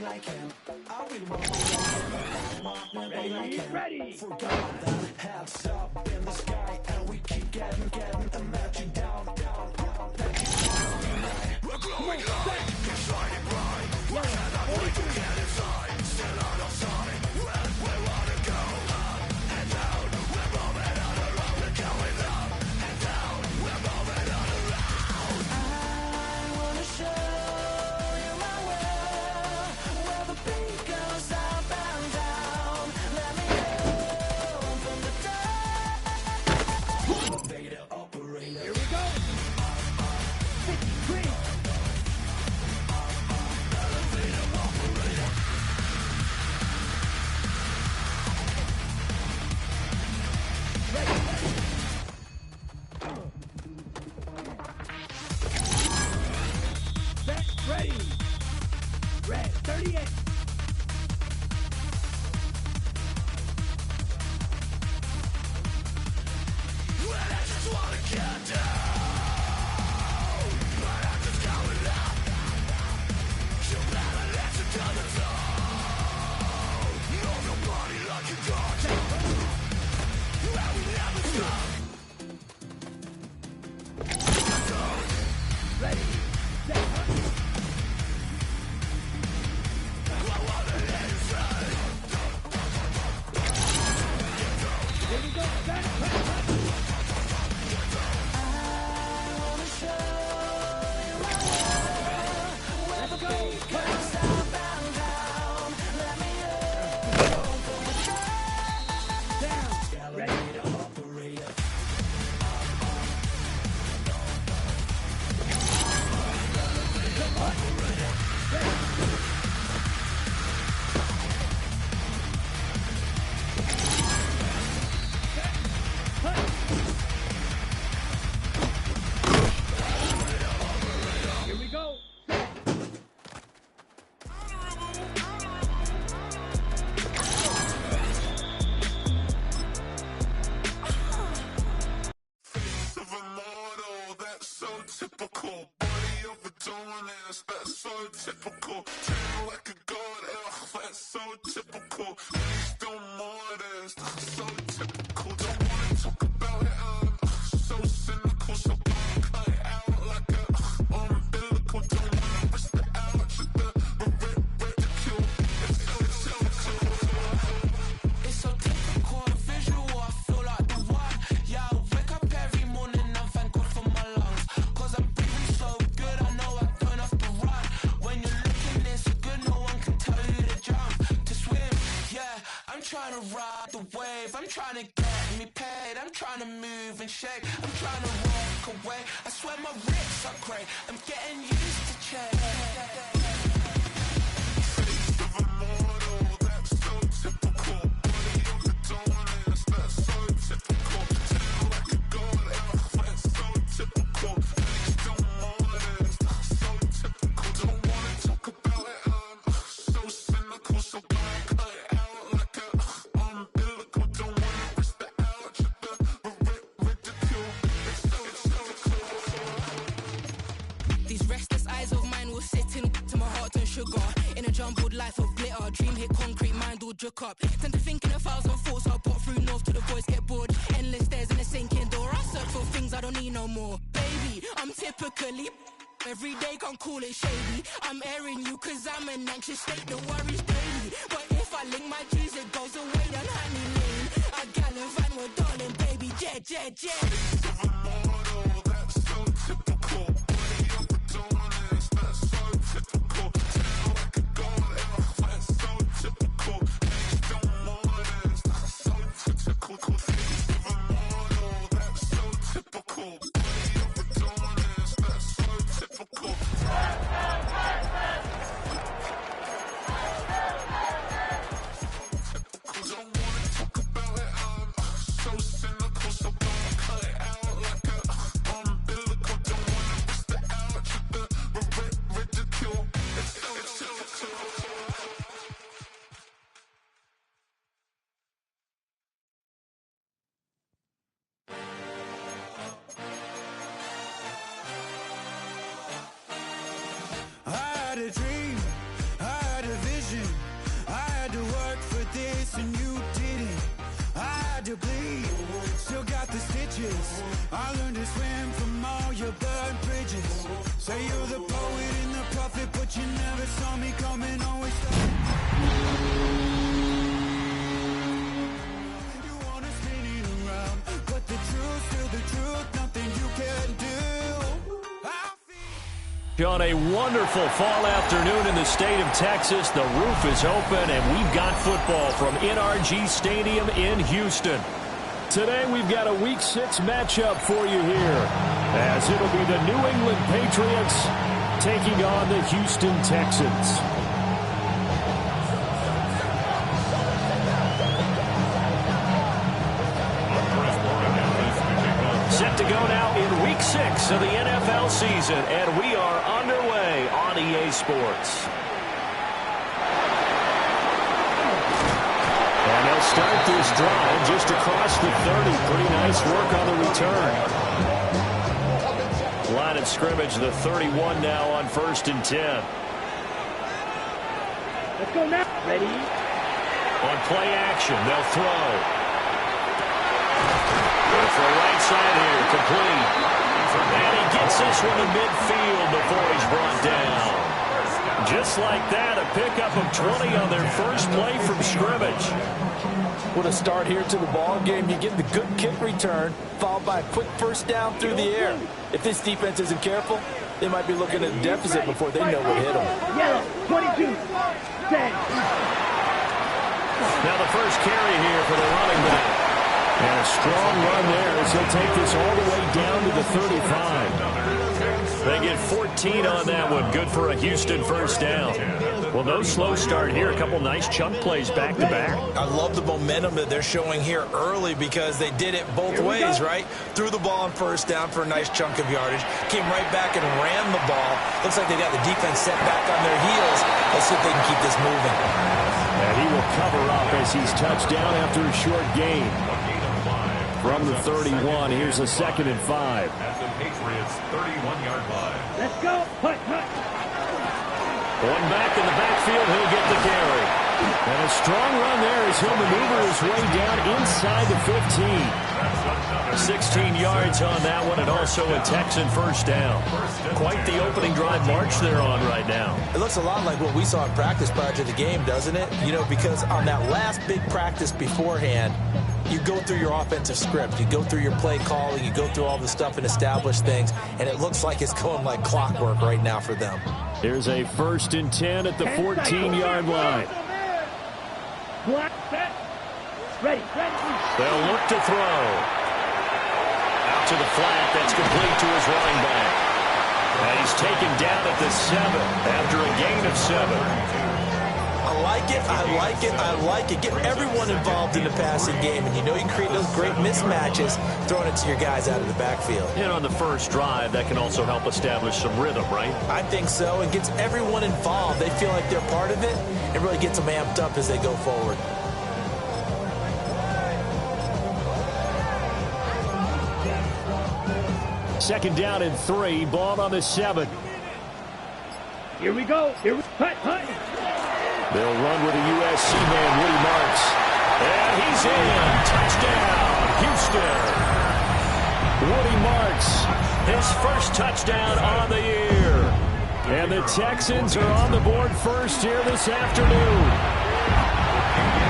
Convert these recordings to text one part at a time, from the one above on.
like him. I really wanna be like him. Ready like him. Ready. Forgot that heads up in the sky, and we keep getting imagine down. We're glowing light, keep shining bright. Why cannot we get inside? Still out of sight. When we wanna go up and down, we're moving on around. We're going up and down, we're moving on around. I wanna show you my world, where the beat goes up and down. Let me open the door. Elevator operator. Here we go. 53. Ready. Red 38. Well, I just wanna get down, but I'm just going up. You better let it down the zone. Know nobody like you got. Well, we never stop. Ready. Typical, body of a donut, that's so typical. Turn like a god, that's so typical. Please don't modest, so typical. Don't wanna talk about it, so cynical. So don't cut it out like a umbilical. Don't wanna risk the out, just the ridicule. It's so typical. It's so typical, visual, I feel like the one. Yeah, I wake up every morning and thank God for my lungs. I'm breathing so good, I know I don't have to run. When you're looking this good, no one can tell you to jump, to swim. Yeah, I'm trying to ride the wave, I'm trying to get me paid, I'm trying to move and shake, I'm trying to walk away. I swear my wrists are great, I'm getting used to change. Face of a mortal, that's so typical. Body of a donut, that's so typical. Tell like a god, that's so typical. So don't cut it out like a umbilical. Don't wanna risk the out, just the ridicule. These restless eyes of mine will sit in to my heart and sugar. In a jumbled life of glitter, dream hit concrete, mind all jook up. Tend to think in 1,000 thoughts, I'll put through north to the voice get bored. Endless stairs in a sinking door, I search for things I don't need no more. Baby, I'm typically every day, can't call it shady. I'm airing you cause I'm an anxious state, the worries daily. But if I link my G's, it goes away down honey lane. I gallivant with darling, baby, jet. Face of a mortal, that's so typical. Body of a donut, that's so typical. Tell like a god, that's so typical. Please don't modest, that's so typical. Face of a mortal, that's so typical. Body of a donut, that's so typical. Don't wanna talk about it, so cynical, so don't cut it out. Say you're the poet and the prophet, but you never saw me coming. Always you wanna spin it around, but the truth's still the truth. Nothing you can do. On a wonderful fall afternoon in the state of Texas, the roof is open, and we've got football from NRG Stadium in Houston. Today, we've got a Week 6 matchup for you here, as it'll be the New England Patriots taking on the Houston Texans. Set to go now in Week 6 of the NFL season, and we are underway on EA Sports. And they'll start this drive just across the 30. Pretty nice work on the return. Line of scrimmage, the 31 now on 1st and 10. Let's go now. Ready? On play action, they'll throw. For the right side here, complete. And he gets this one to midfield before he's brought down. Just like that, a pickup of 20 on their first play from scrimmage. What a start here to the ball game. You get the good kick return, followed by a quick first down through the air. If this defense isn't careful, they might be looking at a deficit before they know what hit them. Yellow, 22, 10. Now the first carry here for the running back. And a strong run there as he'll take this all the way down to the 35. They get 14 on that one. Good for a Houston first down. Well, no slow start here. A couple nice chunk plays back-to-back. I love the momentum that they're showing here early because they did it both ways, right? Threw the ball on first down for a nice chunk of yardage. Came right back and ran the ball. Looks like they got the defense set back on their heels. Let's see if they can keep this moving. And he will cover up as he's touched down after a short gain. From the 31, here's a 2nd and 5. At the Patriots' 31-yard line. Let's go. Hut, hut. One back in the backfield, he'll get the carry. And a strong run there as he'll maneuver his way down inside the 15. 16 yards on that one, and also a Texan first down. Quite the opening drive march they're on right now. It looks a lot like what we saw in practice prior to the game, doesn't it? You know, because on that last big practice beforehand, you go through your offensive script, you go through your play calling, you go through all the stuff and establish things, and it looks like it's going like clockwork right now for them. Here's a 1st and 10 at the 14-yard line. Black set. Ready, ready. They'll look to throw. Out to the flat, that's complete to his running back. And he's taken down at the 7 after a gain of 7. I like it, I like it, I like it. Get everyone involved in the passing game, and you know you can create those great mismatches throwing it to your guys out of the backfield. And on the first drive, that can also help establish some rhythm, right? I think so. It gets everyone involved. They feel like they're part of it. It really gets them amped up as they go forward. Second down and 3, ball on the 7. Here we go. Here we hut, hut. They'll run with a USC man, Woody Marks. And he's in. Touchdown, Houston. Woody Marks, his first touchdown on the year. And the Texans are on the board first here this afternoon.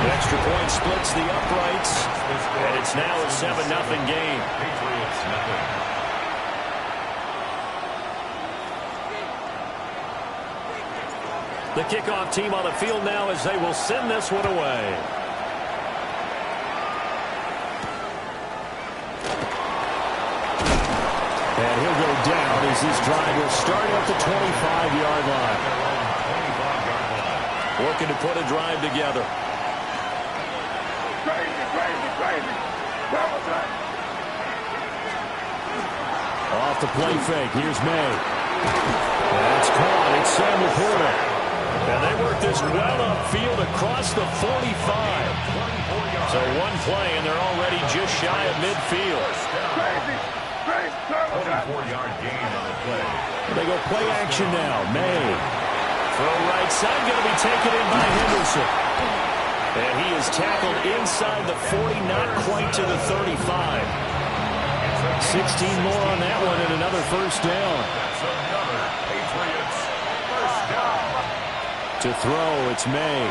The extra point splits the uprights, and it's now a 7-0 game. Patriots nothing. The kickoff team on the field now as they will send this one away. And he'll go down as this drive will start at the 25-yard line. Looking to put a drive together. Off the play fake. Here's May. That's caught. It's Sam Laporta. And they work this well upfield across the 45. So one play, and they're already just shy of midfield. 24-yard gain on the play. They go play action now. May. Throw right side, going to be taken in by Henderson. And he is tackled inside the 40, not quite to the 35. 16 more on that one and another first down. That's another To throw, it's May.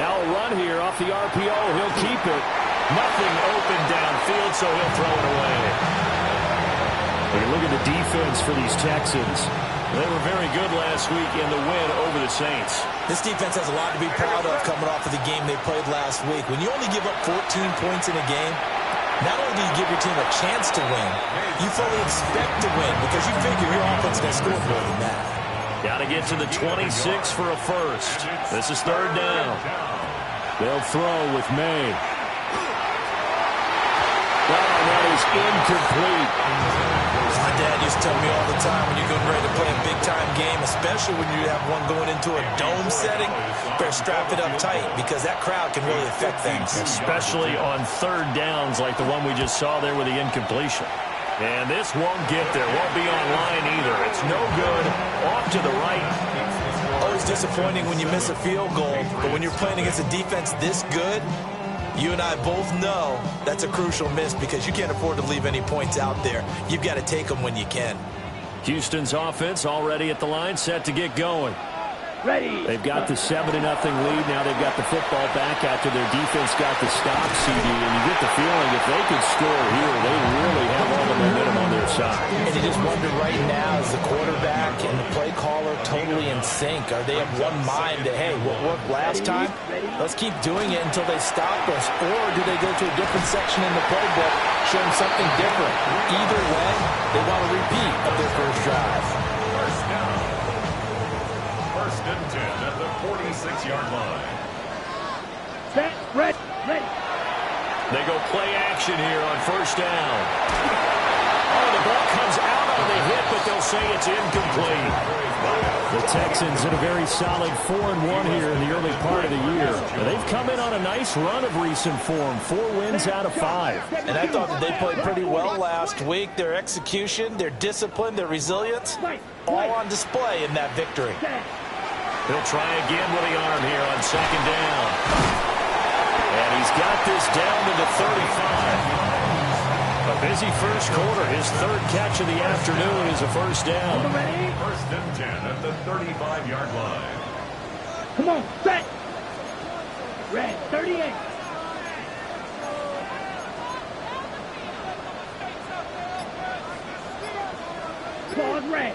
Now a run here off the RPO. He'll keep it. Nothing open downfield, so he'll throw it away. Hey, look at the defense for these Texans. They were very good last week in the win over the Saints. This defense has a lot to be proud of coming off of the game they played last week. When you only give up 14 points in a game, not only do you give your team a chance to win, you fully expect to win because you figure your offense is going to score more than that. Got to get to the 26 for a first. This is third down. They'll throw with May. Oh, that is incomplete. My dad used to tell me all the time when you're getting ready to play a big-time game, especially when you have one going into a dome setting, better strap it up tight because that crowd can really affect things. Especially on third downs like the one we just saw there with the incompletion. And this won't get there. Won't be online either. It's no good. Off to the right. Always disappointing when you miss a field goal, but when you're playing against a defense this good, you and I both know that's a crucial miss because you can't afford to leave any points out there. You've got to take them when you can. Houston's offense already at the line, set to get going. Ready. They've got the 7-0 lead. Now they've got the football back after their defense got the stop, CD. And you get the feeling if they could score here, they really have all the momentum on their side. And you just wonder right now, is the quarterback and the play caller totally in sync? Are they of one mind that, hey, what worked last time? Let's keep doing it until they stop us. Or do they go to a different section in the playbook, show them something different? Either way, they want a repeat of their first drive. First down. First and 10 at the 46-yard line. Set. Ready. They go play action here on first down. Oh, the ball comes out on the hit, but they'll say it's incomplete. The Texans in a very solid 4-1 here in the early part of the year. They've come in on a nice run of recent form, 4 wins out of 5. And I thought that they played pretty well last week. Their execution, their discipline, their resilience, all on display in that victory. He'll try again with the arm here on second down. And he's got this down to the 35. A busy first quarter. His third catch of the afternoon is a first down. First and 10 at the 35-yard line. Come on. Set. Red. 38. Claude red.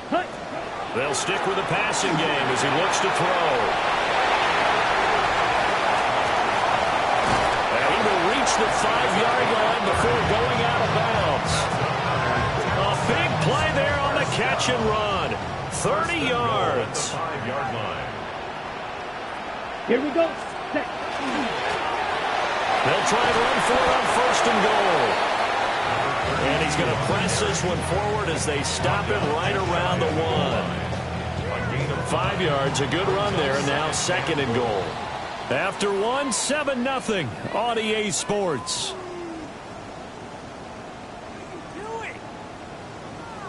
Hut. They'll stick with the passing game as he looks to throw. And he will reach the 5-yard line before going out of bounds. A big play there on the catch and run. 30 yards. 5-yard line. Here we go. Set. They'll try and run for it on first and goal. And he's going to press this one forward as they stop him right around the 1. 5 yards, a good run there, and now second and goal. After 1, 7-0 on EA Sports.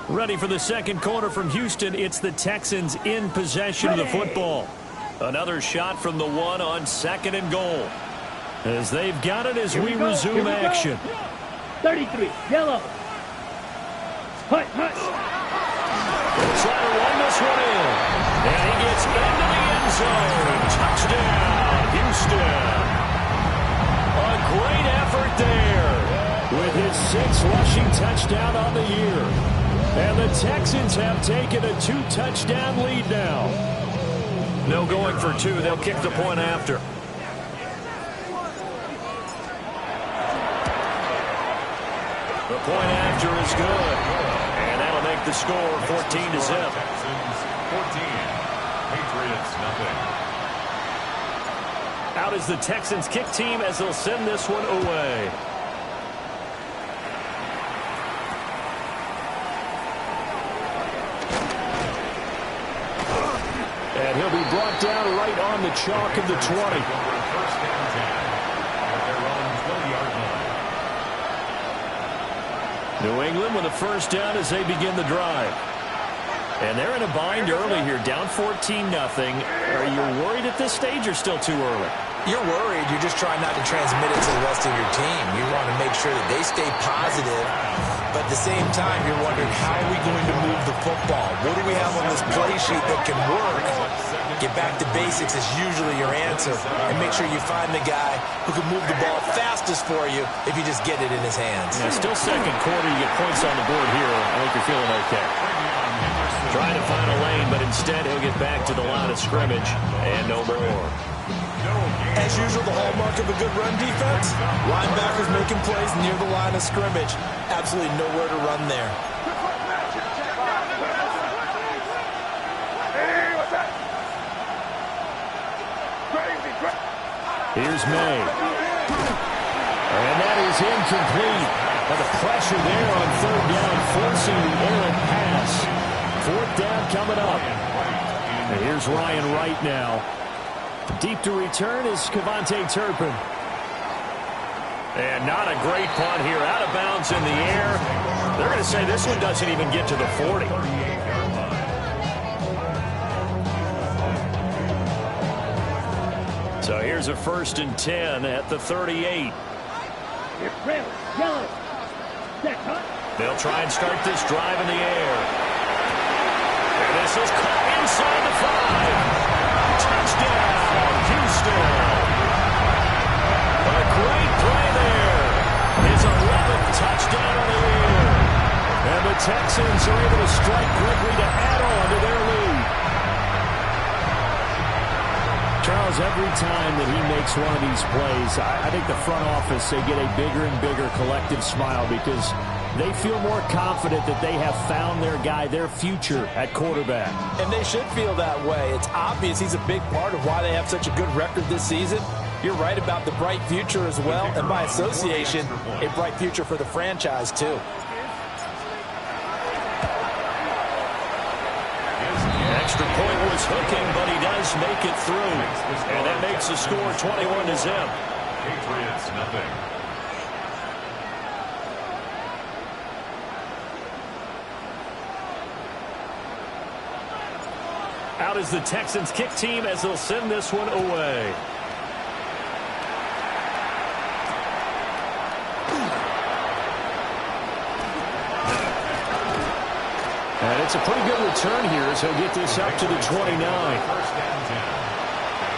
Ready for the second quarter from Houston. It's the Texans in possession of the football. Another shot from the 1 on second and goal. As they've got it as we resume action. 33, yellow. Hut. They'll try to run this one in. And he gets into the end zone. Touchdown, Houston. A great effort there with his 6th rushing touchdown on the year. And the Texans have taken a 2-touchdown lead now. No going for 2. They'll kick the point after. The point after is good. And that'll make the score 14-0. Texans 14. Patriots nothing. Out is the Texans kick team as they'll send this one away. And he'll be brought down right on the chalk of the 20. First and 10 at their own 20-yard line. New England with a first down as they begin the drive. And they're in a bind early here, down 14-0. Are you worried at this stage or still too early? You're worried. You're just trying not to transmit it to the rest of your team. You want to make sure that they stay positive. But at the same time, you're wondering, how are we going to move the football? What do we have on this play sheet that can work Get back to basics is usually your answer. And make sure you find the guy who can move the ball fastest for you if you just get it in his hands. Yeah, still second quarter. You get points on the board here. I think you're feeling okay. Trying to find a lane, but instead he'll get back to the line of scrimmage and no more. As usual, the hallmark of a good run defense, linebackers making plays near the line of scrimmage. Absolutely nowhere to run there. Here's May. And that is incomplete. But the pressure there on third down, forcing the errant pass. Fourth down coming up. And here's Ryan Wright now. Deep to return is Kevontae Turpin. And not a great punt here. Out of bounds in the air. They're going to say this one doesn't even get to the 40. So here's a 1st and 10 at the 38. They'll try and start this drive in the air. And this is caught inside the 5. Touchdown, Houston. A great play there. His 11th touchdown of the year. And the Texans are able to strike quickly to add on to their lead. Charles, every time that he makes one of these plays, I think the front office, they get a bigger and bigger collective smile because they feel more confident that they have found their guy, their future at quarterback. And they should feel that way. It's obvious he's a big part of why they have such a good record this season. You're right about the bright future as well, and by association, a bright future for the franchise too. Extra point was hooking, but he does make it through. And that makes the score 21-0. Patriots, nothing. Out is the Texans kick team as they'll send this one away. And it's a pretty good return here as he'll get this up to the 29. 1st and 10.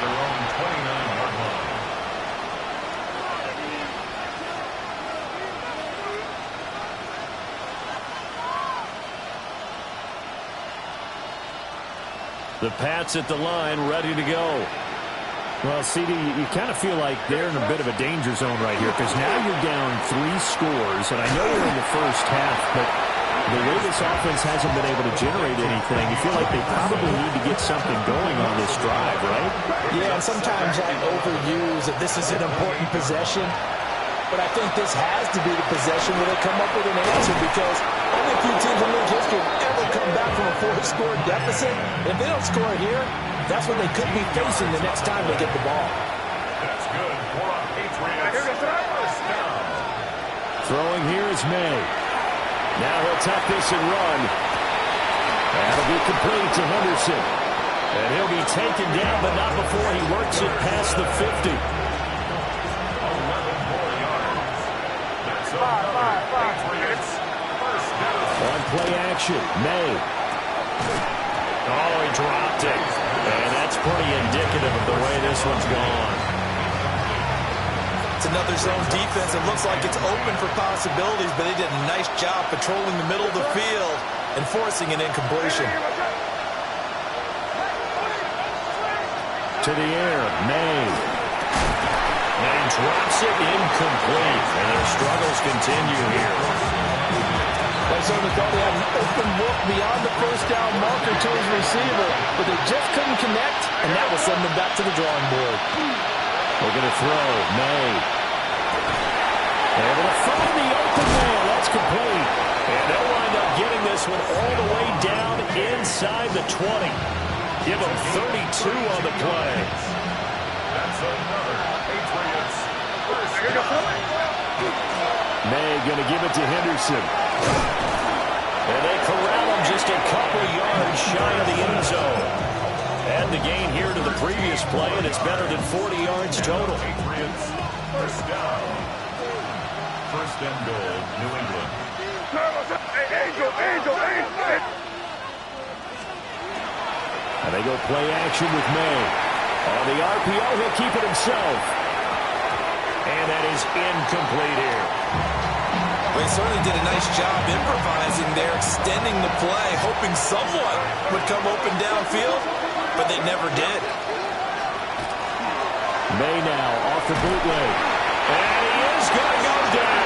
Their own 29-yard line. The Pats at the line, ready to go. Well, CD, you kind of feel like they're in a bit of a danger zone right here because now you're down 3 scores, and I know we're in the first half, but the way this offense hasn't been able to generate anything, you feel like they probably need to get something going on this drive, right? Yeah, and sometimes I overuse that this is an important possession, but I think this has to be the possession where they come up with an answer because only a few teams in league history ever come back from a 4-score deficit. If they don't score here, that's what they could be facing the next time they get the ball. That's good. More on Patriots. First down. Throwing here is May. Now he'll tuck this and run. That'll be complete to Henderson. And he'll be taken down, but not before he works it past the 50. 11 more yards. That's another Patriots. First down. On play action, May. Oh, he dropped it. And that's pretty indicative of the way this one's gone. It's another zone defense. It looks like it's open for possibilities, but they did a nice job patrolling the middle of the field and forcing an incompletion. To the air, May. And drops it incomplete. And their struggles continue here. Arizona thought they had an open look beyond the first down marker to his receiver, but they just couldn't connect, and that will send them back to the drawing board. They're going to throw. May. Able to find the open man. That's complete. And they'll wind up getting this one all the way down inside the 20. Give them 32 on the play. That's another Patriots. First down. May going to give it to Henderson. And they corral him just a couple yards shy of the end zone. Add the gain here to the previous play, and it's better than 40 yards total. Patriots. First down. First and goal, New England. And they go play action with May. On the RPO, he'll keep it himself. And that is incomplete here. Well, he certainly did a nice job improvising there, extending the play, hoping someone would come open downfield, but they never did. May now off the bootleg. And he is going to go down.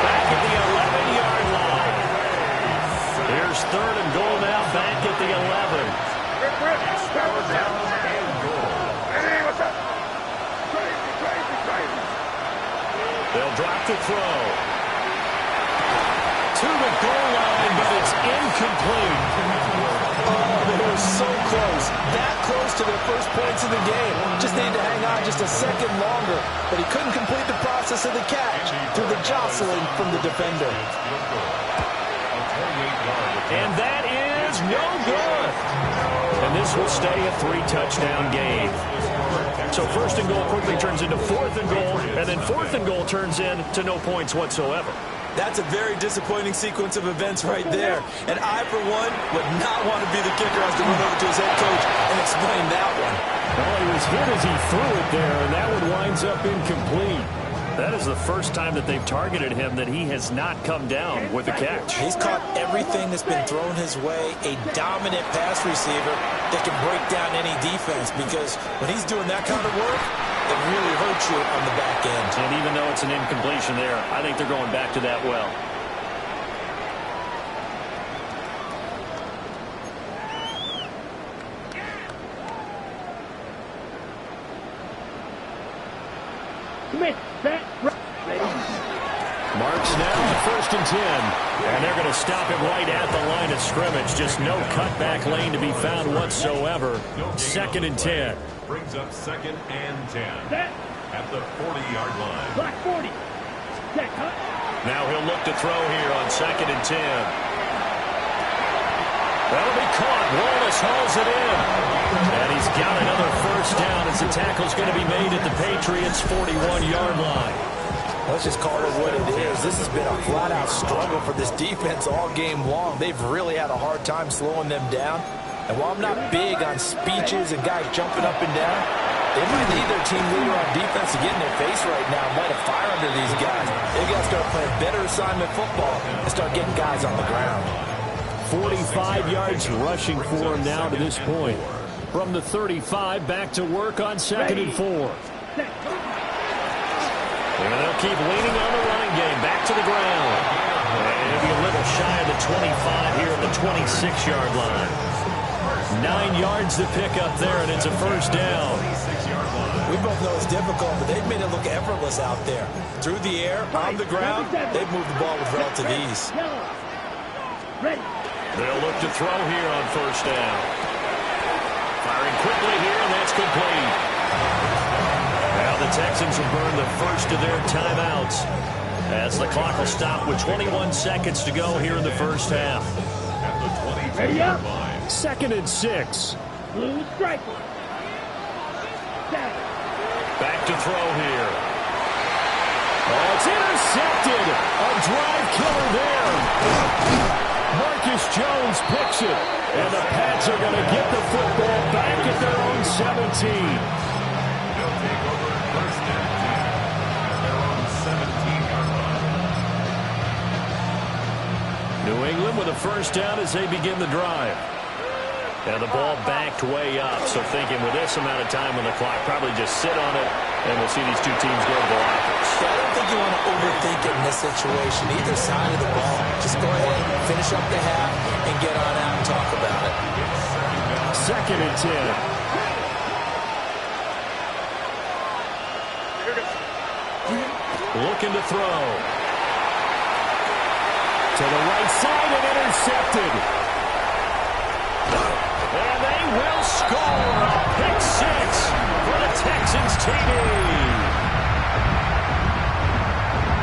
Back at the 11-yard line. Here's 3rd and goal now, back at the 11. They'll drop the throw. To the goal line, but it's incomplete. Oh, they were so close. That close to their first points of the game. Just needed to hang on just a second longer, but he couldn't complete the process of the catch through the jostling from the defender. And that is no good. And this will stay a 3-touchdown game. So 1st and goal quickly turns into 4th and goal, and then 4th and goal turns into no points whatsoever. That's a very disappointing sequence of events right there. And I, for one, would not want to be the kicker as to run over to his head coach and explain that one. Well, he was hit as he threw it there, and that one winds up incomplete. That is the first time that they've targeted him that he has not come down with a catch. He's caught everything that's been thrown his way, a dominant pass receiver that can break down any defense, because when he's doing that kind of work, it really hurts you on the back end. And even though it's an incompletion there, I think they're going back to that well. Marks now at 1st and 10. And they're going to stop him right at the line of scrimmage. Just no cutback lane to be found whatsoever. 2nd and 10. Brings up 2nd and 10 at the 40-yard line. Black 40. Now he'll look to throw here on 2nd and 10. That'll be caught. Wallace hauls it in. And he's got another 1st down as the tackle's going to be made at the Patriots' 41-yard line. Let's just call it what it is. This has been a flat-out struggle for this defense all game long. They've really had a hard time slowing them down. And while I'm not big on speeches and guys jumping up and down, they might need their team leader on defense to get in their face right now and light a fire under these guys. They've got to start playing better assignment football and start getting guys on the ground. 45 yards rushing for him now to this point. From the 35, back to work on 2nd and 4. And they'll keep leaning on the running game. Back to the ground. And it'll be a little shy of the 25 here at the 26-yard line. 9 yards to pick up there, and it's a 1st down. We both know it's difficult, but they've made it look effortless out there. Through the air, on the ground, they've moved the ball with relative ease. They'll look to throw here on 1st down. Firing quickly here, and that's complete. Now the Texans will burn the first of their timeouts as the clock will stop with 21 seconds to go here in the 1st half. At the 22-yard line. 2nd and 6. Blue striker. Back to throw here. Oh, it's intercepted. A drive killer there. Marcus Jones picks it. And the Pats are going to get the football back at their own 17. They'll take over at 1st and 10 at their own 17-yard line. New England with a 1st down as they begin the drive. And the ball backed way up. So thinking with this amount of time on the clock, probably just sit on it, and we'll see these two teams go to the lockers. Yeah, I don't think you want to overthink it in this situation. Either side of the ball. Just go ahead, finish up the half, and get on out and talk about it. 2nd and 10. Looking to throw. To the right side and intercepted. And they will score a pick 6 for the Texans TD.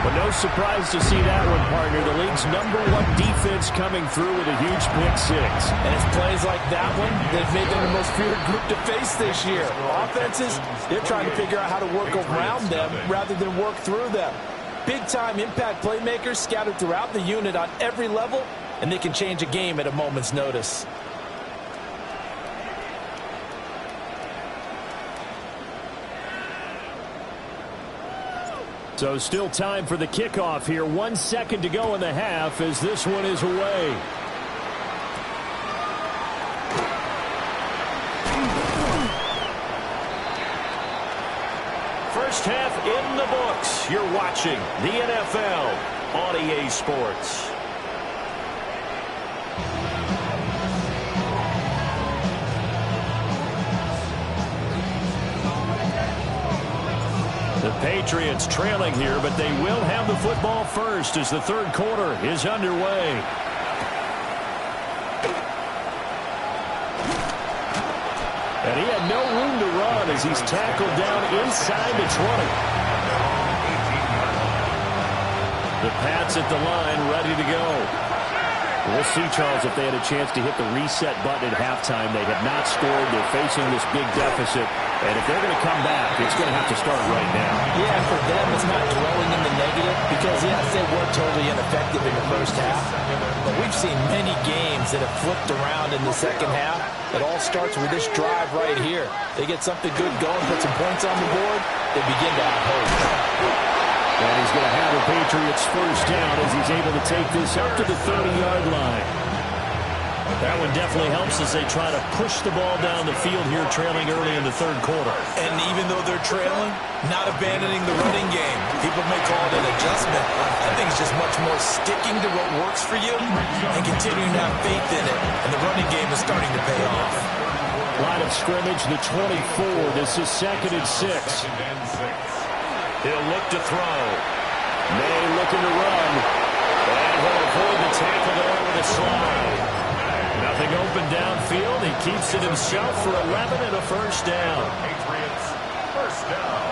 But no surprise to see that one, partner. The league's #1 defense coming through with a huge pick 6. And it's plays like that one that have made them the most feared group to face this year. Offenses, they're trying to figure out how to work around them rather than work through them. Big-time impact playmakers scattered throughout the unit on every level, and they can change a game at a moment's notice. So still time for the kickoff here. 1 second to go in the half as this one is away. First half in the books. You're watching the NFL on EA Sports. The Patriots trailing here, but they will have the football first as the third quarter is underway. And he had no room to run as he's tackled down inside the 20. The Pats at the line, ready to go. We'll see, Charles, if they had a chance to hit the reset button at halftime. They have not scored. They're facing this big deficit. And if they're going to come back, it's going to have to start right now. Yeah, for them, it's not dwelling in the negative because, yes, they were totally ineffective in the first half. But we've seen many games that have flipped around in the second half. It all starts with this drive right here. They get something good going, put some points on the board, they begin to have hope. And he's going to have the Patriots first down as he's able to take this up to the 30-yard line. That one definitely helps as they try to push the ball down the field here, trailing early in the third quarter. And even though they're trailing, not abandoning the running game. People may call it an adjustment. I think it's just much more sticking to what works for you and continuing to have faith in it. And the running game is starting to pay off. Line of scrimmage, the 24. This is 2nd and 6. He'll look to throw. May looking to run. And he'll avoid the tackle there with a slide. Nothing open downfield. He keeps it himself for 11 and a first down. Patriots, first down.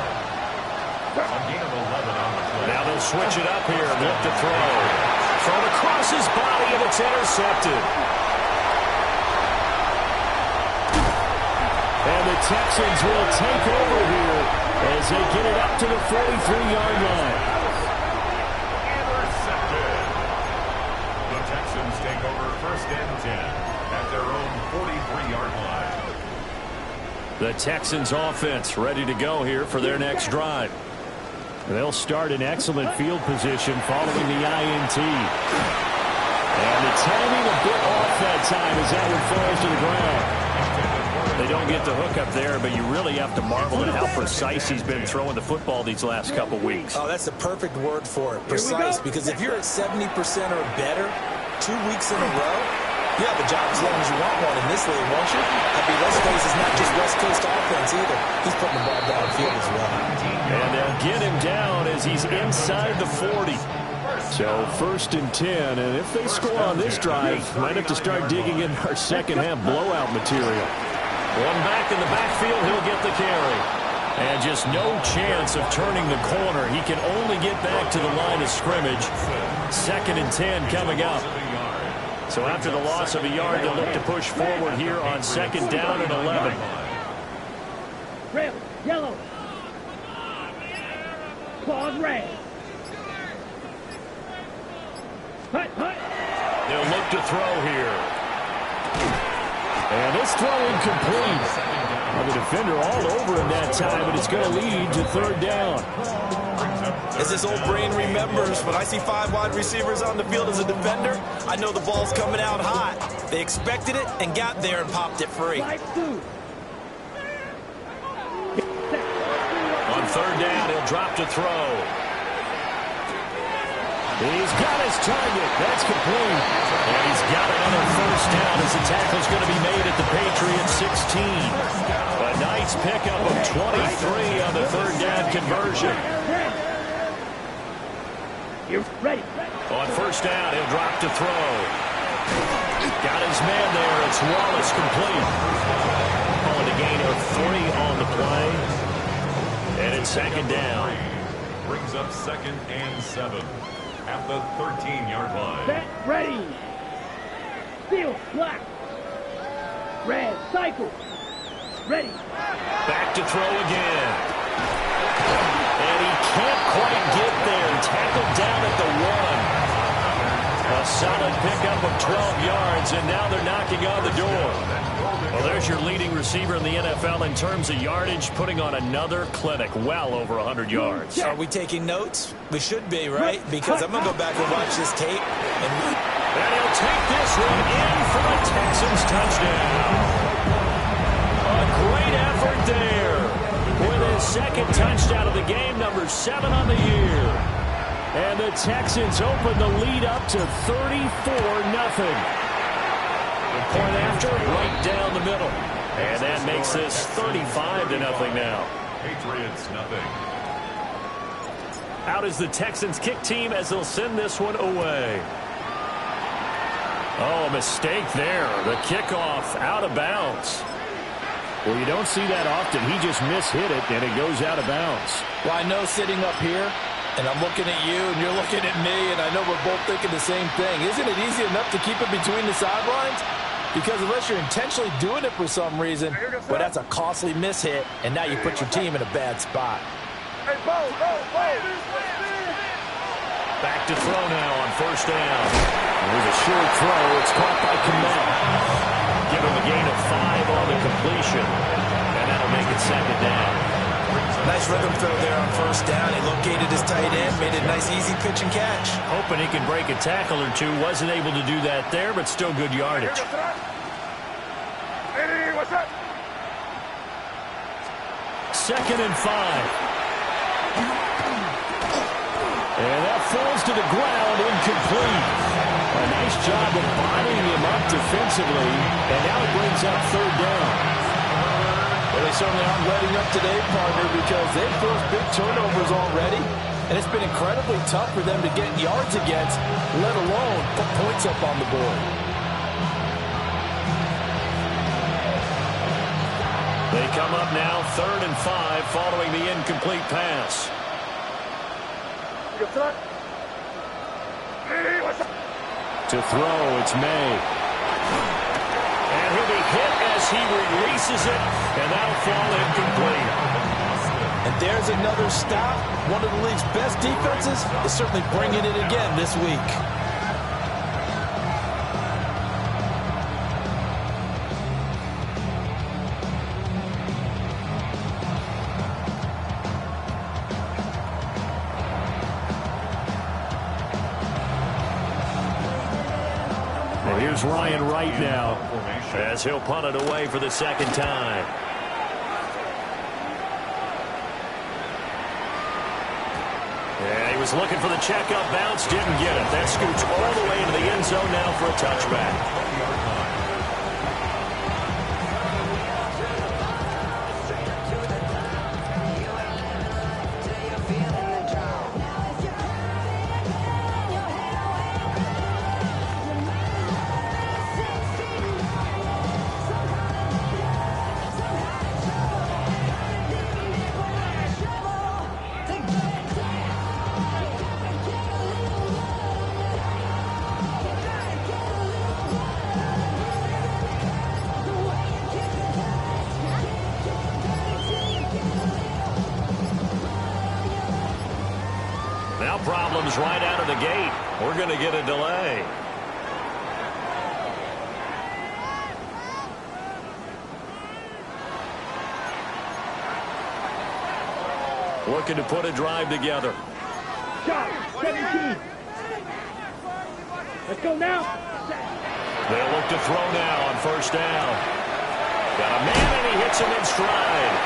A gain of 11 on the play. Now they'll switch it up here. Look to throw. Thrown across his body, and it's intercepted. And the Texans will take over here as they get it up to the 43-yard line. Intercepted. The Texans take over first and 10 at their own 43-yard line. The Texans offense ready to go here for their next drive. They'll start in excellent field position following the INT. And the timing a bit off that time as that one falls to the ground. They don't get the hook up there, but you really have to marvel at how precise he's been throwing the football these last couple weeks. Oh, that's the perfect word for it, precise, because if you're at 70% or better 2 weeks in a row, you have a job as long as you want one in this league, won't you? I mean, let's face it, it's not just West Coast offense either. He's putting the ball downfield as well. And they'll get him down as he's inside the 40. So 1st and 10, and if they score on this drive, might have to start digging in our second half blowout material. One back in the backfield, he'll get the carry. And just no chance of turning the corner. He can only get back to the line of scrimmage. 2nd and 10 coming up. So after the loss of a yard, they'll look to push forward here on 2nd down and 11. Red, yellow. Claws red. Hut, hut. They'll look to throw here. And this throw incomplete. Well, the defender all over him that time, but it's going to lead to 3rd down. As this old brain remembers, when I see 5 wide receivers on the field as a defender, I know the ball's coming out hot. They expected it and got there and popped it free. Light two. On 3rd down, he'll drop to throw. He's got his target. That's complete. And he's got another first down as the tackle's going to be made at the Patriots 16. A nice pickup of 23 on the 3rd down conversion. You're ready. On 1st down, he'll drop to throw. Got his man there. It's Wallace complete. Calling a gain of 3 on the play. And it's 2nd down. Brings up 2nd and 7 at the 13-yard line. Set, ready. Field, black. Red, cycle. Ready. Back to throw again. And he can't quite get there. Tackled down at the 1. A solid pickup of 12 yards, and now they're knocking on the door. Well, they're Here's your leading receiver in the NFL in terms of yardage, putting on another clinic, well over 100 yards. Are we taking notes? We should be, right? Because I'm going to go back and watch this tape. And he'll take this one in for a Texans touchdown. A great effort there with his second touchdown of the game, number 7 on the year. And the Texans open the lead up to 34-0. Point after, right down the middle. And that makes this 35-0 now. Patriots, nothing. Out is the Texans kick team as they'll send this one away. Oh, a mistake there. The kickoff out of bounds. Well, you don't see that often. He just mishit it, and it goes out of bounds. Well, I know sitting up here, and I'm looking at you, and you're looking at me, and I know we're both thinking the same thing. Isn't it easy enough to keep it between the sidelines? Because unless you're intentionally doing it for some reason, well, that's a costly mishit, and now you put your team in a bad spot. Back to throw now on first down. There's a short throw. It's caught by Kmet. Give him a gain of 5 on the completion, and that'll make it 2nd down. Nice rhythm throw there on first down. He located his tight end, made a nice easy pitch and catch. Hoping he can break a tackle or two. Wasn't able to do that there, but still good yardage. Second and 5. And that falls to the ground, incomplete. A nice job of bodying him up defensively, and now it brings up 3rd down. Well, they certainly aren't letting up today, partner, because they've forced big turnovers already, and it's been incredibly tough for them to get yards against, let alone put points up on the board. They come up now 3rd and 5 following the incomplete pass. To throw, it's May. And he'll be hit as he releases it, and that'll fall incomplete. And there's another stop. One of the league's best defenses is certainly bringing it again this week. Here's Ryan Wright now as he'll punt it away for the 2nd time. And he was looking for the checkup bounce, didn't get it. That scoots all the way into the end zone now for a touchback. Now problems right out of the gate. We're going to get a delay. Looking to put a drive together. Shot, 17. Let's go now. They'll look to throw now on first down. Got a man, and he hits him in stride.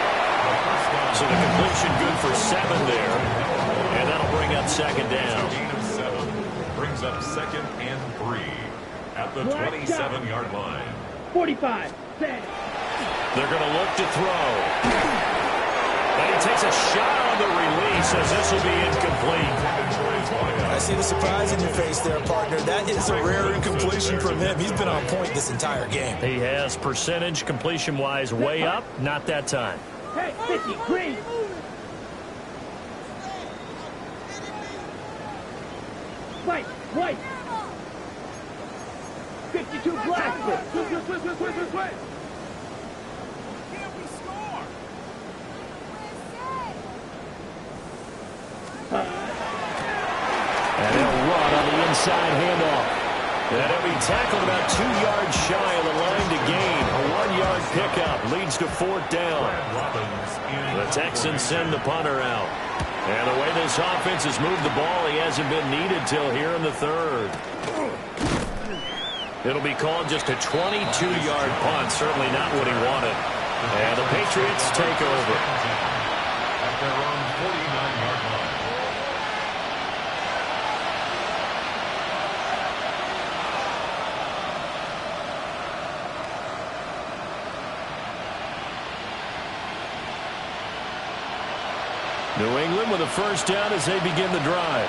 So the completion good for 7 there. And that'll bring up 2nd down. Gain of 7 brings up 2nd and 3 at the 27-yard line. 45. Set. They're going to look to throw. And he takes a shot on the release as this will be incomplete. I see the surprise in your face there, partner. That is a rare incompletion from him. He's been on point this entire game. He has percentage completion-wise way up. Not that time. Hey, 50. Green. White. 52 black. Quick. And he'll run on the inside handoff. And he'll be tackled about 2 yards shy of the line to gain. A 1-yard pickup. Leads to 4th down. The Texans send the punter out. And the way this offense has moved the ball, he hasn't been needed till here in the 3rd. It'll be called just a 22-yard punt. Certainly not what he wanted. And the Patriots take over. At their own 49-yard line. New England with a 1st down as they begin the drive.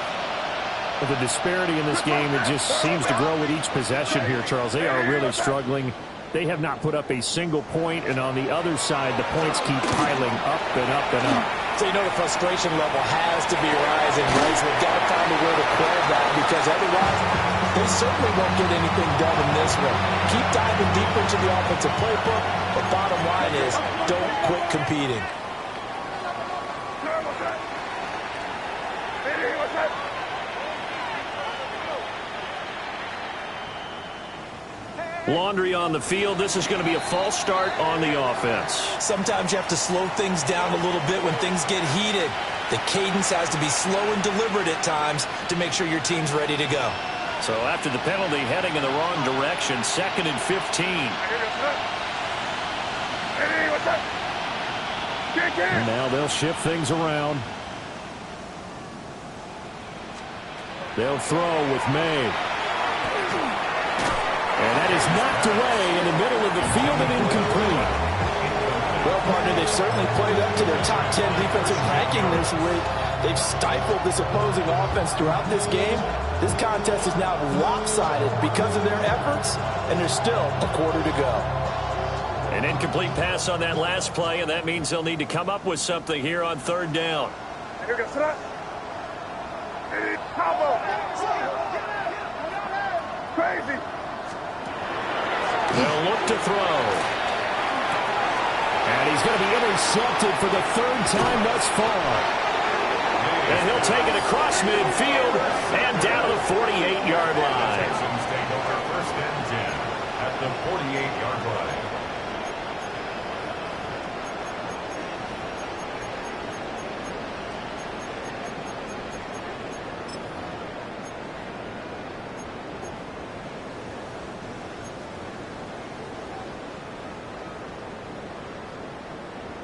Well, the disparity in this game, it just seems to grow with each possession here, Charles. They are really struggling. They have not put up a single point, and on the other side, the points keep piling up and up and up. So you know the frustration level has to be rising, right? So they've got to find a way to curb that, because otherwise they certainly won't get anything done in this one. Keep diving deeper into the offensive playbook, but bottom line is don't quit competing. Laundry on the field. This is going to be a false start on the offense. Sometimes you have to slow things down a little bit when things get heated. The cadence has to be slow and deliberate at times to make sure your team's ready to go. So after the penalty, heading in the wrong direction, 2nd and 15. And now they'll shift things around. They'll throw with May. And that is knocked away in the middle of the field and incomplete. Well, partner, they've certainly played up to their top 10 defensive ranking this week. They've stifled this opposing offense throughout this game. This contest is now lopsided because of their efforts, and there's still a quarter to go. An incomplete pass on that last play, and that means they'll need to come up with something here on 3rd down. Crazy. They'll look to throw. And he's going to be intercepted for the 3rd time thus far. And he'll take it across midfield and down to the 48-yard line. The Texans take over 1st and 10 at the 48-yard line.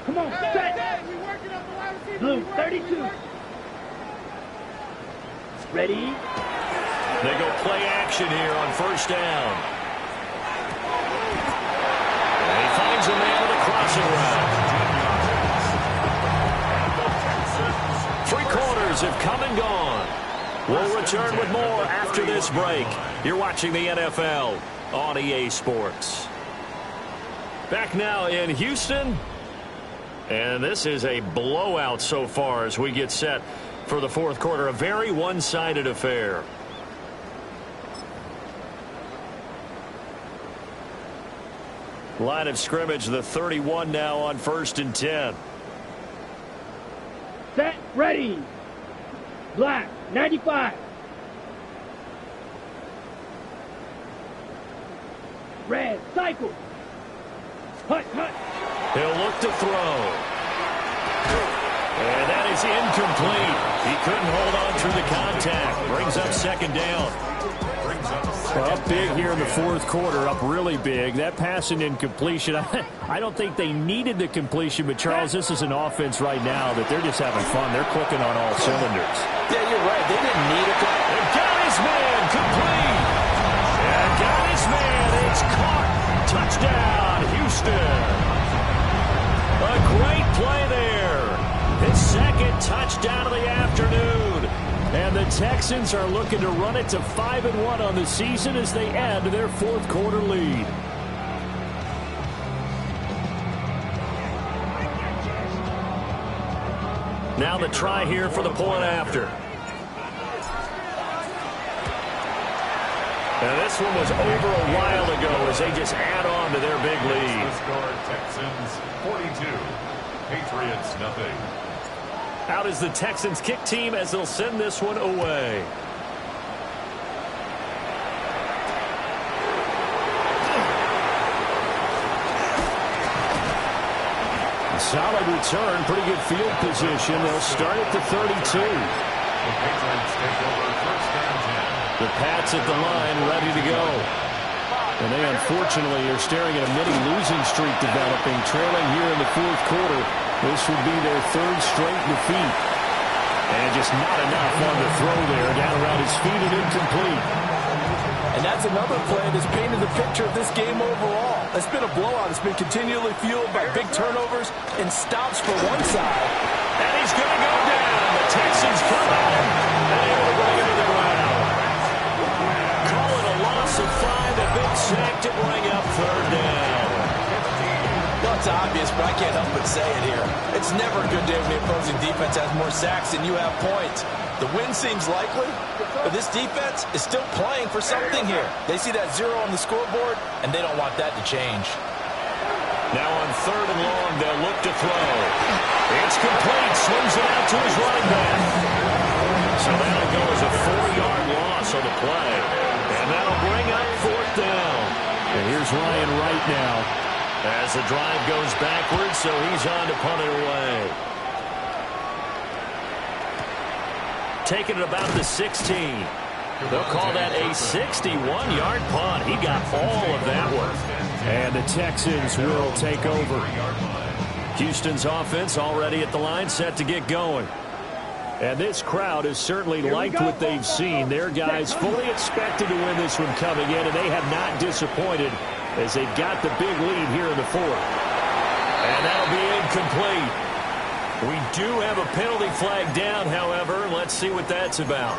Come on, set. Blue, 32. Ready? They go play action here on 1st down. And he finds a man with a crossing route. 3 quarters have come and gone. We'll return with more after this break. You're watching the NFL on EA Sports. Back now in Houston. And this is a blowout so far as we get set for the 4th quarter. A very one-sided affair. Line of scrimmage, the 31 now on 1st and 10. Set, ready. Black, 95. Red, cycle. Hut, hut. He'll look to throw. And that is incomplete. He couldn't hold on through the contact. Brings up 2nd down. Well, up big here in the 4th quarter, up really big. That pass and incompletion, I don't think they needed the completion, but Charles, this is an offense right now that they're just having fun. They're clicking on all cylinders. Yeah, you're right. They didn't need a And got his man complete. And got his man. It's caught. Touchdown, Houston. A great play there. His 2nd touchdown of the afternoon. And the Texans are looking to run it to 5-1 on the season as they add to their 4th quarter lead. Now the try here for the point after. And this one was over a while ago as they just add on to their big lead. The score, Texans 42, Patriots nothing. Out is the Texans kick team as they'll send this one away. Solid return, pretty good field position. They'll start at the 32. The Patriots take over first and 10. The Pats at the line, ready to go. And they unfortunately are staring at a mini losing streak developing, trailing here in the fourth quarter. This would be their third straight defeat. And just not enough on the throw there, down around his feet and incomplete. And that's another play that's painted the picture of this game overall. It's been a blowout. It's been continually fueled by big turnovers and stops for one side. And he's going to go down. The Texans come at him, and able to bring him to the ground. Call it a loss of 5, a big sack to bring up third down. Well, it's obvious, but I can't help but say it here. It's never a good day when the opposing defense has more sacks than you have points. The win seems likely, but this defense is still playing for something here. They see that 0 on the scoreboard, and they don't want that to change. Now on third and long, they'll look to throw. It's complete. Swings it out to his running back. So that'll go as a 4-yard loss on the play. And that'll bring up fourth down. And here's Ryan Wright now as the drive goes backwards, so he's on to punt it away. Taking it about the 16. They'll call that a 61-yard punt. He got all of that one. And the Texans will take over. Houston's offense already at the line, set to get going. And this crowd has certainly liked what they've seen. Their guys fully expected to win this one coming in, and they have not disappointed as they've got the big lead here in the fourth. And that'll be incomplete. We do have a penalty flag down, however. Let's see what that's about.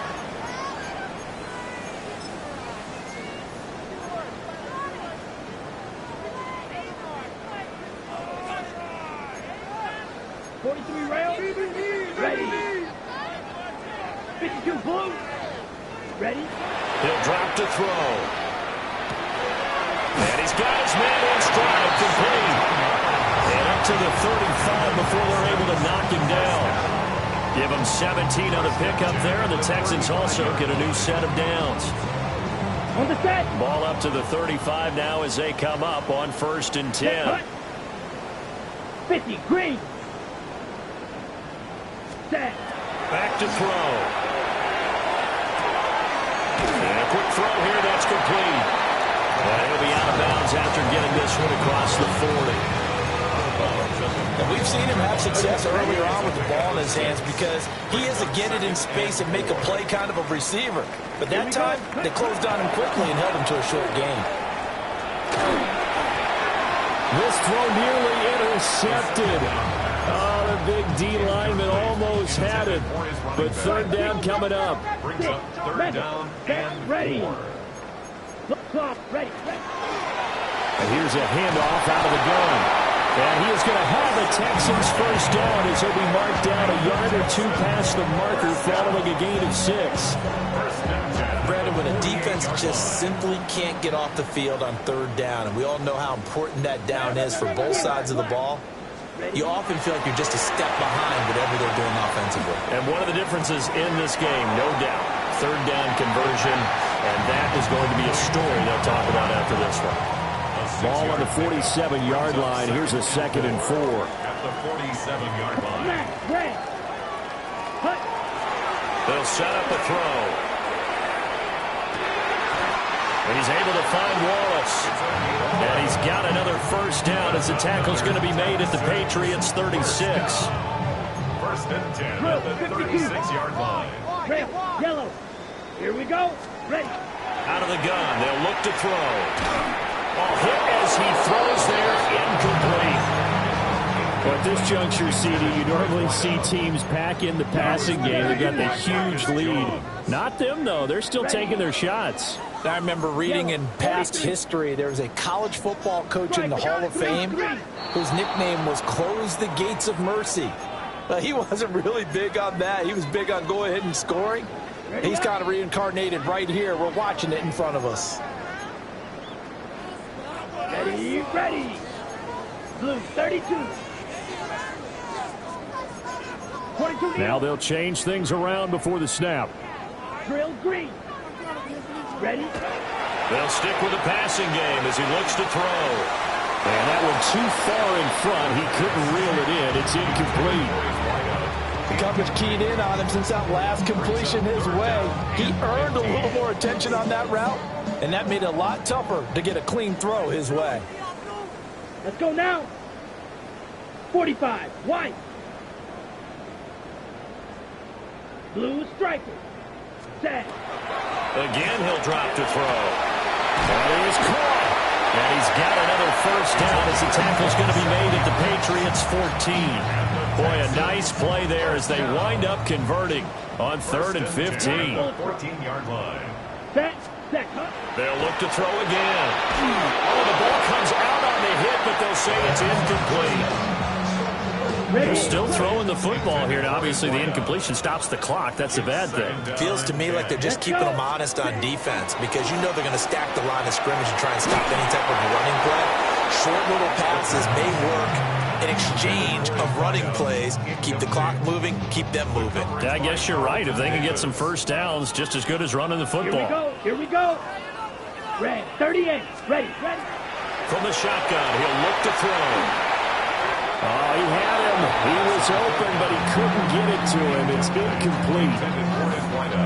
Ready. 52 blue. Ready. He'll drop to throw. And he's got his man in stride, complete. And up to the 35 before they're able to knock him down. Give him 17 on the pickup there, and the Texans also get a new set of downs. On the set. Ball up to the 35 now as they come up on 1st and 10. 50, green. Set. Back to throw. And a quick throw here, that's complete. And he'll be out of bounds after getting this one across the 40. And we've seen him have success earlier on with the ball in his hands because he is a get it in space and make a play kind of a receiver. But that time, they closed on him quickly and held him to a short gain. This throw nearly intercepted. Oh, the big D lineman almost had it. But third down coming up. Brings up third down and ready. 4. Ready. And here's a handoff out of the gun. And he is going to have the Texans first down as he'll be marked down a yard or two past the marker following a gain of 6. Brandon, when a defense just simply can't get off the field on third down, and we all know how important that down is for both sides of the ball, you often feel like you're just a step behind whatever they're doing offensively. And one of the differences in this game, no doubt, third down conversion, and that is going to be a story they'll talk about after this one. Ball on the 47-yard line. Here's a 2nd and 4. At the 47-yard line. They'll set up a throw. And he's able to find Wallace. And he's got another first down as the tackle's going to be made at the Patriots' 36. 1st and 10 at the 36-yard line. Red, yellow. Here we go. Ready. Out of the gun. They'll look to throw. Hit as he throws there, incomplete. Well, at this juncture, CD, you normally see teams pack in the passing game. They've got the huge lead. Not them, though. They're still taking their shots. I remember reading in past history, there was a college football coach in the Hall of Fame whose nickname was Close the Gates of Mercy. He wasn't really big on that. He was big on go ahead and scoring. He's kind of reincarnated right here. We're watching it in front of us. Ready. Blue, 32. 22. Now they'll change things around before the snap. Drill green. Ready. They'll stick with the passing game as he looks to throw. And that one too far in front. He couldn't reel it in. It's incomplete. The coverage keyed in on him since that last completion his way. He earned a little more attention on that route, and that made it a lot tougher to get a clean throw his way. Let's go now. 45, white. Blue striker. Set. Again, he'll drop to throw. That is caught. And he's got another first down as the tackle's going to be made at the Patriots 14. Boy, a nice play there as they wind up converting on 3rd and 15. 14-yard line. Set. Set. Cut. They'll look to throw again. Oh, the ball comes out on the hit, but they'll say it's incomplete. They're still throwing the football here. Now, obviously, the incompletion stops the clock. That's a bad thing. Feels to me like they're just keeping them honest on defense because you know they're going to stack the line of scrimmage and try and stop any type of running play. Short little passes may work in exchange of running plays. Keep the clock moving, keep them moving. Yeah, I guess you're right. If they can get some first downs, just as good as running the football. Here we go. Red, 38. Ready. From the shotgun, he'll look to throw. Oh, he had him. He was open, but he couldn't get it to him. It's incomplete.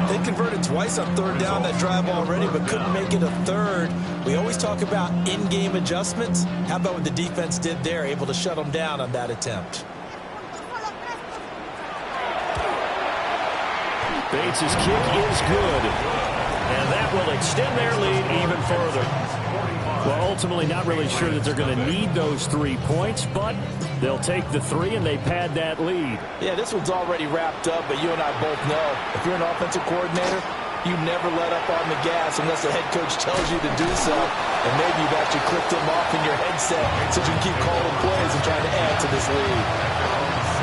They converted twice on 3rd down that drive already, but couldn't make it a 3rd. We always talk about in-game adjustments. How about what the defense did there, able to shut them down on that attempt? Bates' kick is good. And that will extend their lead even further. Well, ultimately, not really sure that they're going to need those 3 points, but they'll take the 3 and they pad that lead. Yeah, this one's already wrapped up, but you and I both know if you're an offensive coordinator, you never let up on the gas unless the head coach tells you to do so. And maybe you've actually clicked him off in your headset so you can keep calling plays and trying to add to this lead.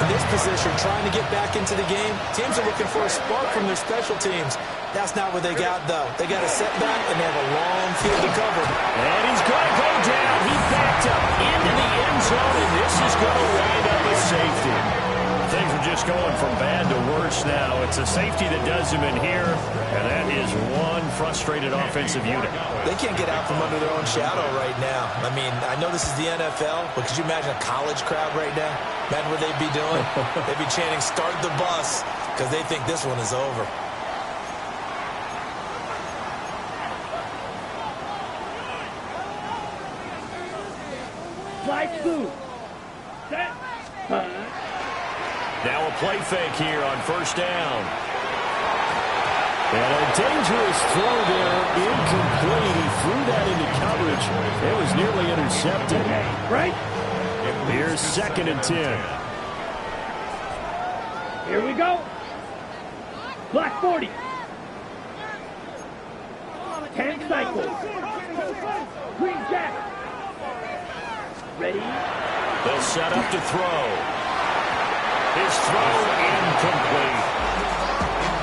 In this position, trying to get back into the game, teams are looking for a spark from their special teams. That's not what they got, though. They got a setback, and they have a long field to cover. And he's going to go down. He backed up into the end zone, and this is going to wind up a safety. Things are just going from bad to worse now. It's a safety that does him in here, and that is one frustrated offensive unit. They can't get out from under their own shadow right now. I mean, I know this is the NFL, but could you imagine a college crowd right now? Imagine what they'd be doing. They'd be chanting, "Start the bus," because they think this one is over. Slide through. Set. Now a play fake here on 1st down. And a dangerous throw there, incomplete. He threw that into coverage. It was nearly intercepted. Right. Here's 2nd and 10. Here we go. Black 40. 10 cycles. Green jack. Ready. They'll set up to throw. His throw incomplete.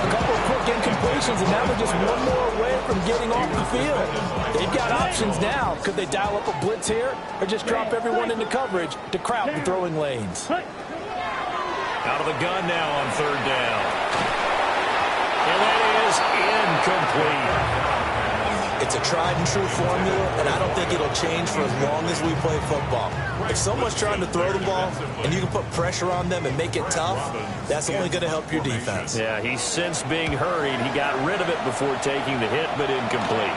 A couple of quick incompletions, and now they're just one more away from getting off the field. They've got options now. Could they dial up a blitz here or just drop everyone into coverage to crowd the throwing lanes? Out of the gun now on 3rd down. And that is incomplete. It's a tried-and-true formula, and I don't think it'll change for as long as we play football. If someone's trying to throw the ball and you can put pressure on them and make it tough, that's only going to help your defense. Yeah, he's since being hurried. He got rid of it before taking the hit, but incomplete.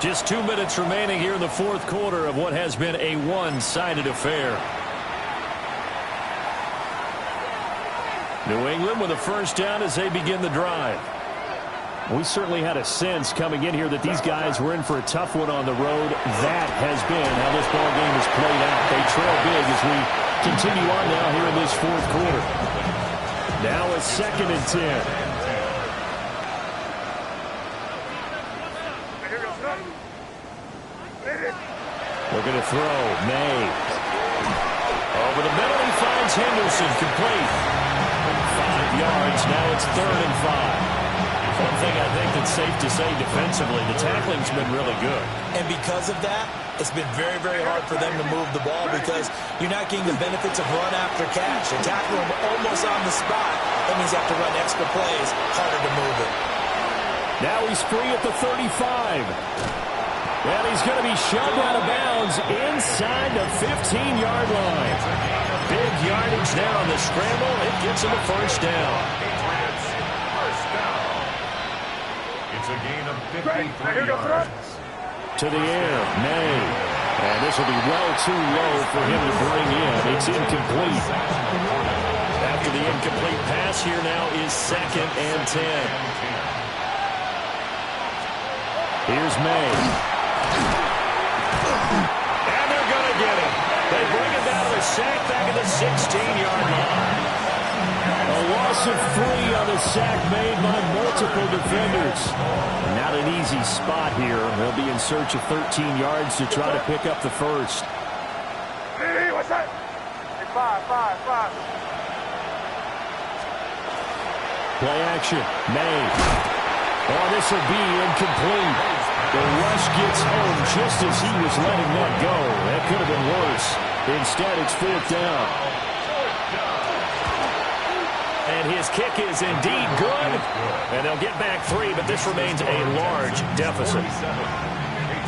Just 2 minutes remaining here in the 4th quarter of what has been a one-sided affair. New England with a first down as they begin the drive. We certainly had a sense coming in here that these guys were in for a tough one on the road. That has been how this ball game has played out. They trail big as we continue on now here in this 4th quarter. Now it's 2nd and 10. Looking to throw. May. Over the middle, he finds Henderson. Complete. 5 yards. Now it's 3rd and 5. One thing I think that's safe to say defensively, the tackling's been really good. And because of that, it's been very, very hard for them to move the ball because you're not getting the benefits of run after catch. They tackle them almost on the spot. That means you have to run extra plays, harder to move it. Now he's free at the 35. And he's going to be shoved out of bounds inside the 15-yard line. Big yardage there on the scramble. It gets him a first down. It's a gain of 53 yards. To the air, May. And this will be well too low for him to bring in. It's incomplete. After the incomplete pass, here now is 2nd and 10. Here's May. And they're going to get him. They bring him down to the sack back at the 16-yard line. A loss of 3 on the sack made by multiple defenders. Not an easy spot here. They'll be in search of 13 yards to try to pick up the first. Hey, what's that? Hey, five. Play action. May. Oh, this will be incomplete. The rush gets home just as he was letting that go. That could have been worse. Instead, it's 4th down. And his kick is indeed good. And they'll get back 3, but this remains a large deficit.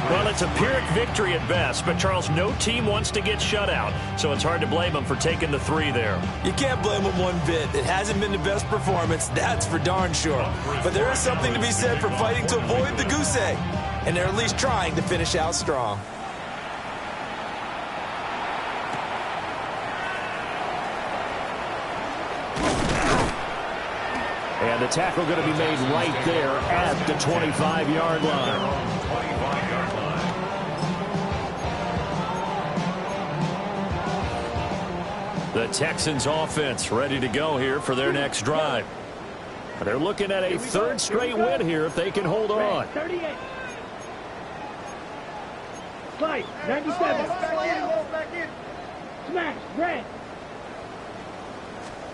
Well, it's a Pyrrhic victory at best, but Charles, no team wants to get shut out, so it's hard to blame them for taking the 3 there. You can't blame them one bit. It hasn't been the best performance, that's for darn sure. But there is something to be said for fighting to avoid the goose egg, and they're at least trying to finish out strong. And the tackle going to be made right there at the 25-yard line. The Texans offense ready to go here for their next drive. They're looking at a 3rd straight win here if they can hold on. 38. Slide, 97. Smash, Grant.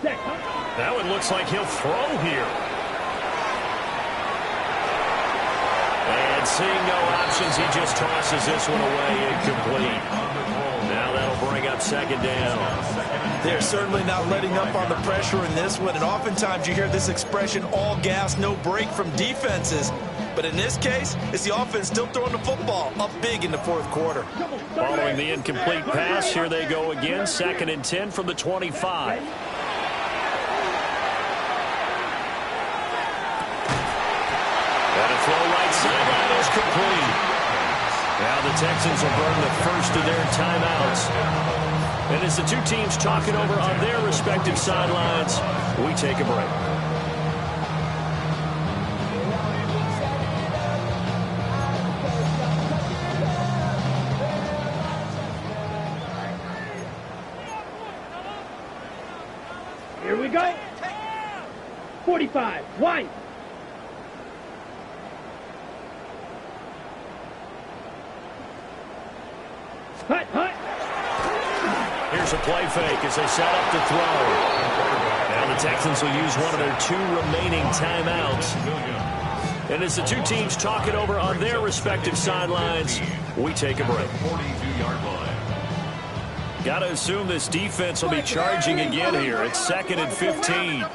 That one looks like he'll throw here. And seeing no options, he just tosses this one away incomplete. Now that'll bring up 2nd down. They're certainly not letting up on the pressure in this one, and oftentimes you hear this expression, all gas, no break from defenses. But in this case, it's the offense still throwing the football up big in the 4th quarter. Following the incomplete pass, here they go again, 2nd and 10 from the 25. Throw right sideline is complete. Now the Texans will burn the first of their timeouts. And as the two teams talking over on their respective sidelines, we take a break. Here we go. 45, White. Hut. Here's a play fake as they set up to throw. Now the Texans will use one of their 2 remaining timeouts. And as the two teams talk it over on their respective sidelines, we take a break. Got to assume this defense will be charging again here. It's 2nd and 15.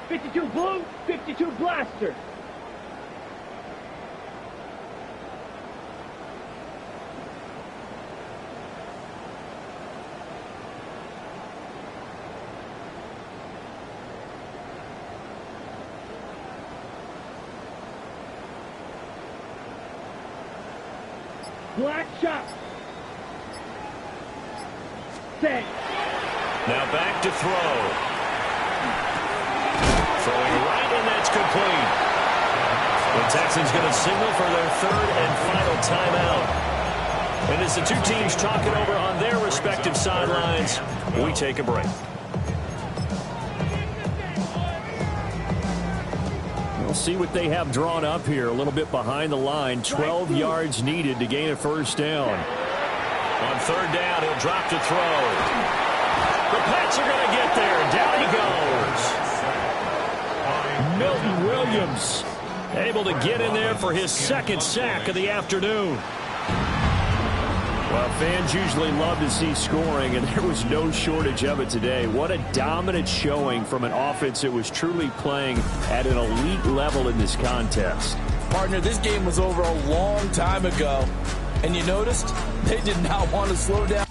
52 blue, 52 blaster. Black shot. Set. Now back to throw. Throwing right, and that's complete. The Texans going to signal for their 3rd and final timeout. And as the two teams talk it over on their respective sidelines, we take a break. We'll see what they have drawn up here. A little bit behind the line. 12 yards needed to gain a first down. On 3rd down, he'll drop to throw. The Pats are going to get there. Down he goes. Milton Williams able to get in there for his 2nd sack of the afternoon. Well, fans usually love to see scoring, and there was no shortage of it today. What a dominant showing from an offense that was truly playing at an elite level in this contest. Partner, this game was over a long time ago. And you noticed they did not want to slow down.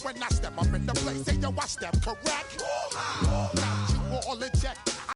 When I step up in the place, say yo, I step correct. Got you all in check.